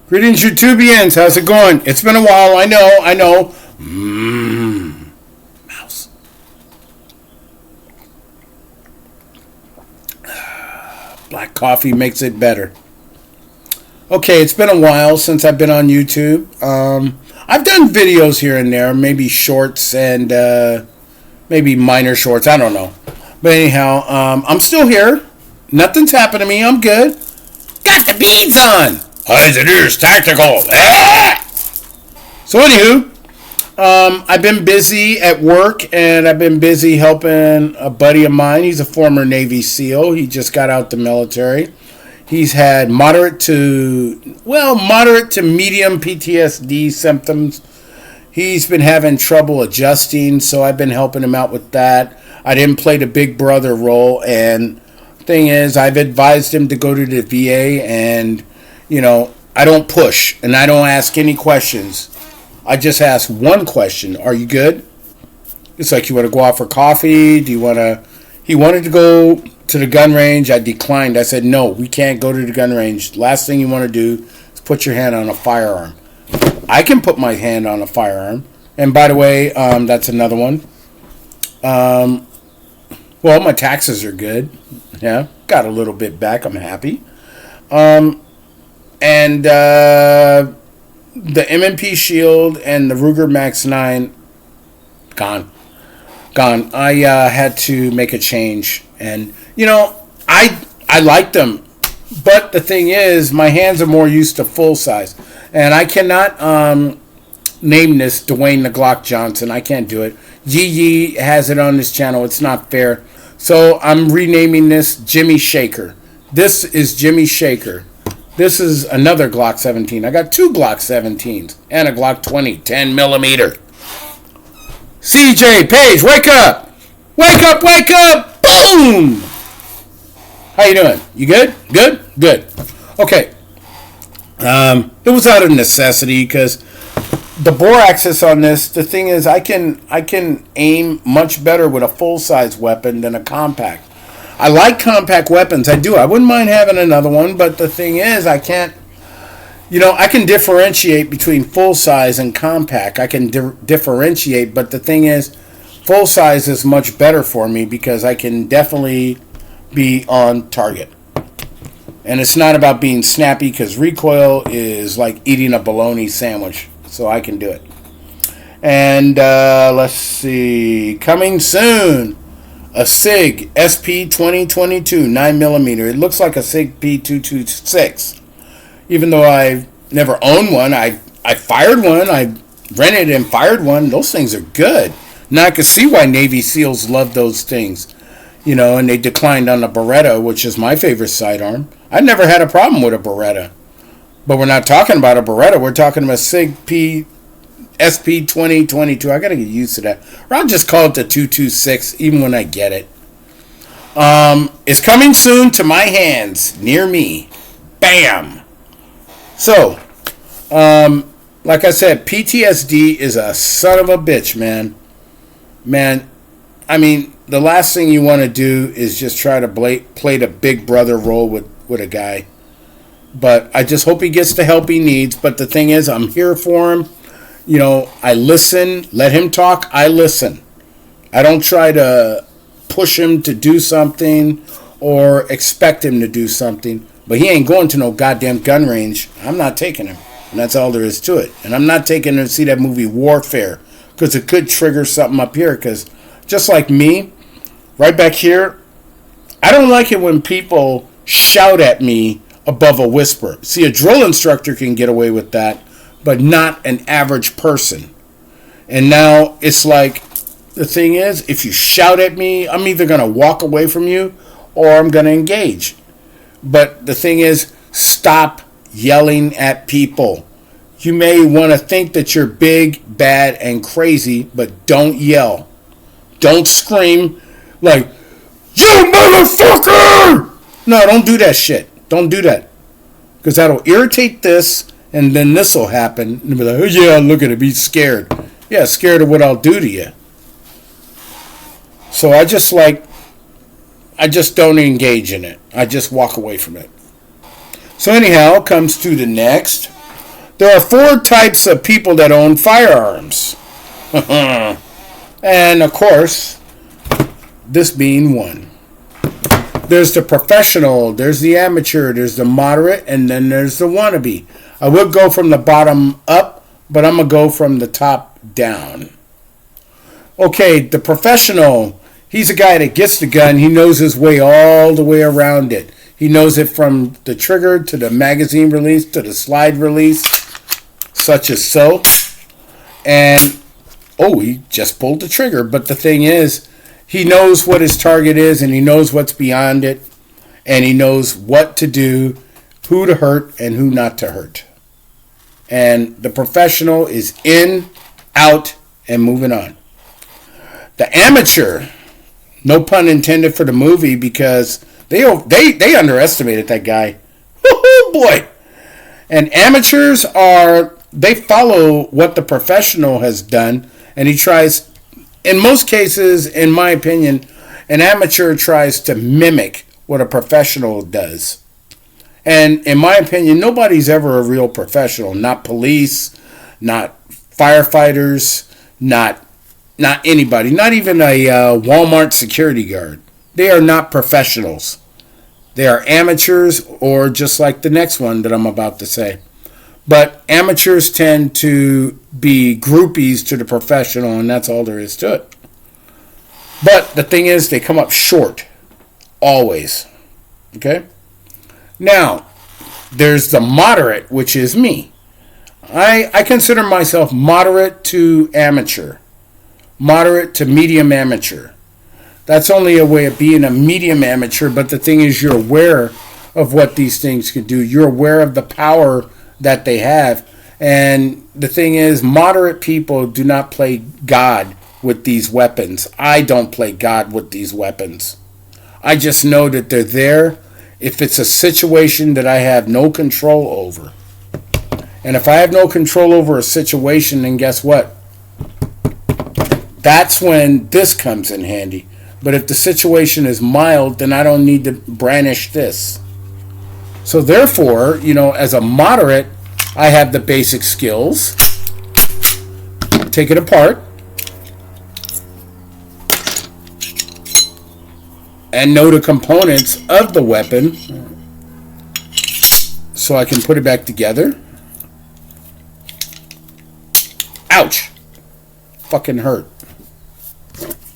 Greetings, YouTubians. How's it going? It's been a while. I know. Mouse. Black coffee makes it better. Okay, it's been a while since I've been on YouTube. I've done videos here and there, maybe shorts and maybe minor shorts. I don't know. But anyhow, I'm still here. Nothing's happened to me. I'm good. Got the beads on. Eyes and ears tactical. So anywho, I've been busy at work and I've been busy helping a buddy of mine. He's a former Navy SEAL. He just got out the military. He's had moderate to medium PTSD symptoms. He's been having trouble adjusting, so I've been helping him out with that. I didn't play the big brother role, and thing is, I've advised him to go to the VA, and I don't push and I don't ask any questions. I just ask one question: are you good? It's like, you want to go out for coffee? Do you want to? He wanted to go to the gun range. I declined. I said, no, we can't go to the gun range. Last thing you want to do is put your hand on a firearm. I can put my hand on a firearm. And by the way, that's another one. Well, my taxes are good. Yeah, got a little bit back. I'm happy. And the M&P Shield and the Ruger Max 9, gone. I had to make a change. And, I like them. But the thing is, my hands are more used to full size. And I cannot name this Dwayne the Glock Johnson. I can't do it. Yee has it on this channel. It's not fair. So I'm renaming this Jimmy Shaker. This is Jimmy Shaker. This is another Glock 17. I got two Glock 17s and a Glock 20, 10 millimeter. CJ Page, wake up! Wake up! Wake up! Boom! How you doing? You good? Good. Okay. It was out of necessity because the bore axis on this, the thing is, I can aim much better with a full size weapon than a compact. I like compact weapons. I do. I wouldn't mind having another one, but the thing is, I can't. I can differentiate between full size and compact. I can differentiate, but the thing is, full size is much better for me because I can definitely be on target. And it's not about being snappy because recoil is like eating a bologna sandwich. So I can do it. And let's see. Coming soon, a SIG SP2022 9mm. It looks like a SIG P226. Even though I've never owned one, I fired one. I rented and fired one. Those things are good. Now I can see why Navy SEALs love those things. And they declined on the Beretta, which is my favorite sidearm. I never had a problem with a Beretta. But we're not talking about a Beretta. We're talking about SIG SP2022. I got to get used to that. Or I'll just call it the 226, even when I get it. It's coming soon to my hands, near me. Bam! So, like I said, PTSD is a son of a bitch, man. Man, I mean, the last thing you want to do is just try to play the big brother role with a guy. But I just hope he gets the help he needs. But the thing is, I'm here for him. I listen. Let him talk. I listen. I don't try to push him to do something or expect him to do something. But he ain't going to no goddamn gun range. I'm not taking him. And that's all there is to it. And I'm not taking him to see that movie Warfare. Because it could trigger something up here. Because just like me, right back here, I don't like it when people shout at me above a whisper. See, a drill instructor can get away with that, but not an average person. And now it's like, the thing is, if you shout at me, I'm either going to walk away from you or I'm going to engage. But the thing is, stop yelling at people. You may want to think that you're big, bad, and crazy, but don't yell. Don't scream like, "You motherfucker!" No, don't do that shit. Don't do that. Because that'll irritate this, and then this will happen. And they'll be like, "Oh yeah, look at him, he's scared." Yeah, scared of what I'll do to you. So I just don't engage in it. I just walk away from it. So anyhow, comes to the next. There are 4 types of people that own firearms. And of course, this being one. There's the professional, there's the amateur, there's the moderate, and then there's the wannabe. I would go from the bottom up, but I'm going to go from the top down. Okay, the professional, he's a guy that gets the gun. He knows his way all the way around it. He knows it from the trigger to the magazine release to the slide release, such as so. And, oh, he just pulled the trigger. But the thing is, he knows what his target is, and he knows what's beyond it, and he knows what to do, who to hurt, and who not to hurt. And the professional is in, out, and moving on. The amateur, no pun intended for the movie, because they underestimated that guy. Oh boy! And amateurs they follow what the professional has done, and he tries. In most cases, in my opinion, an amateur tries to mimic what a professional does. And in my opinion, nobody's ever a real professional. Not police, not firefighters, not anybody. Not even a Walmart security guard. They are not professionals. They are amateurs, or just like the next one that I'm about to say. But amateurs tend to be groupies to the professional, and that's all there is to it. But the thing is, they come up short. Always. Okay? Now, there's the moderate, which is me. I consider myself moderate to amateur. Moderate to medium amateur. That's only a way of being a medium amateur, but the thing is, you're aware of what these things can do. You're aware of the power that they have. And the thing is, moderate people do not play God with these weapons. I don't play God with these weapons. I just know that they're there if it's a situation that I have no control over. And if I have no control over a situation, then guess what? That's when this comes in handy. But if the situation is mild, then I don't need to brandish this. So therefore, as a moderate, I have the basic skills. Take it apart. And know the components of the weapon. So I can put it back together. Ouch. Fucking hurt.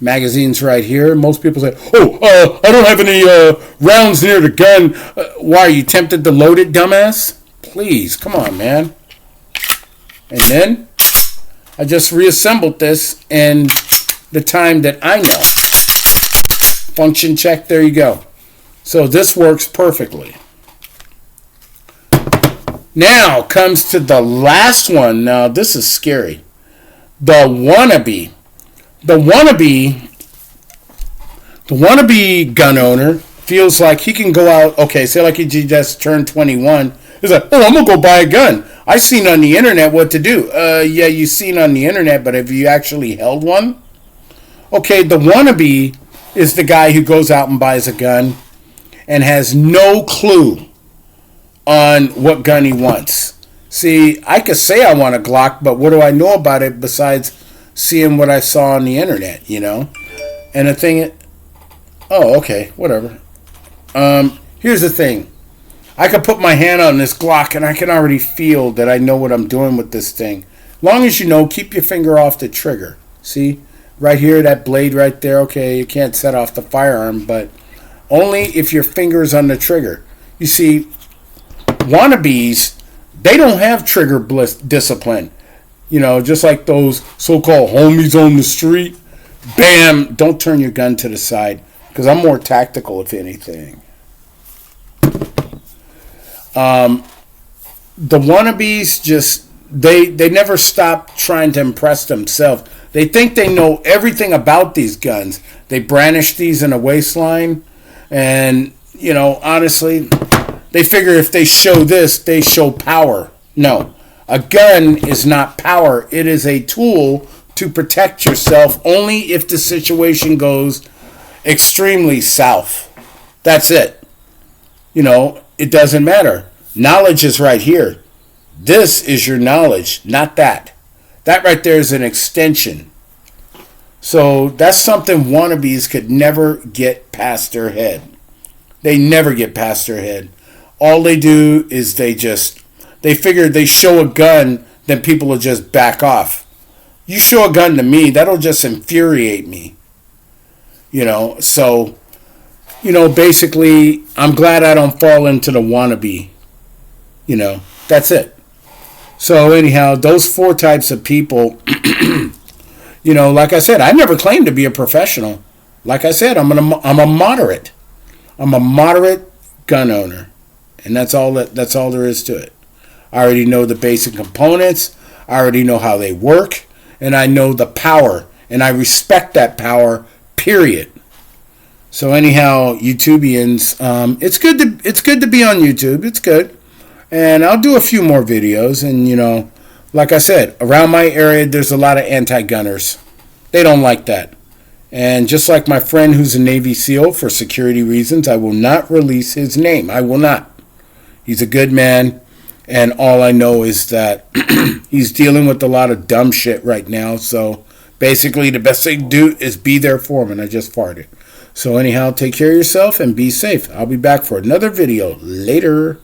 Magazine's right here. Most people say, I don't have any rounds near the gun. Why, are you tempted to load it, dumbass? Please, come on, man. And then I just reassembled this in the time that I know. Function check, there you go. So this works perfectly. Now comes to the last one. Now this is scary. The wannabe. The wannabe gun owner feels like he can go out, okay, say like he just turned 21. He's like, I'm going to go buy a gun. I seen on the internet what to do. Yeah, you seen on the internet, but have you actually held one? Okay, the wannabe is the guy who goes out and buys a gun and has no clue on what gun he wants. See, I could say I want a Glock, but what do I know about it besides seeing what I saw on the internet, And the thing, okay, whatever. Here's the thing. I could put my hand on this Glock and I can already feel that I know what I'm doing with this thing. Long as keep your finger off the trigger. See? Right here, that blade right there. Okay, you can't set off the firearm, but only if your finger's on the trigger. You see, wannabes, they don't have trigger discipline. Just like those so-called homies on the street. Bam! Don't turn your gun to the side, because I'm more tactical, if anything. The wannabes just, they never stop trying to impress themselves. They think they know everything about these guns. They brandish these in a waistline, and, honestly, they figure if they show this, they show power. No. A gun is not power. It is a tool to protect yourself only if the situation goes extremely south. That's it. It doesn't matter. Knowledge is right here. This is your knowledge, not that. That right there is an extension. So that's something wannabes could never get past their head. They never get past their head. All they do is they figure they show a gun, then people will just back off. You show a gun to me, that'll just infuriate me. So, basically, I'm glad I don't fall into the wannabe. That's it. So anyhow, those 4 types of people, like I said, I never claimed to be a professional. Like I said, I'm a moderate. I'm a moderate gun owner. And that's all there is to it. I already know the basic components. I already know how they work. And I know the power. And I respect that power, period. So anyhow, YouTubians, it's good to be on YouTube. It's good. And I'll do a few more videos. And, like I said, around my area, there's a lot of anti-gunners. They don't like that. And just like my friend who's a Navy SEAL, for security reasons, I will not release his name. I will not. He's a good man. And all I know is that he's dealing with a lot of dumb shit right now. So basically, the best thing to do is be there for him. And I just farted. So anyhow, take care of yourself and be safe. I'll be back for another video later.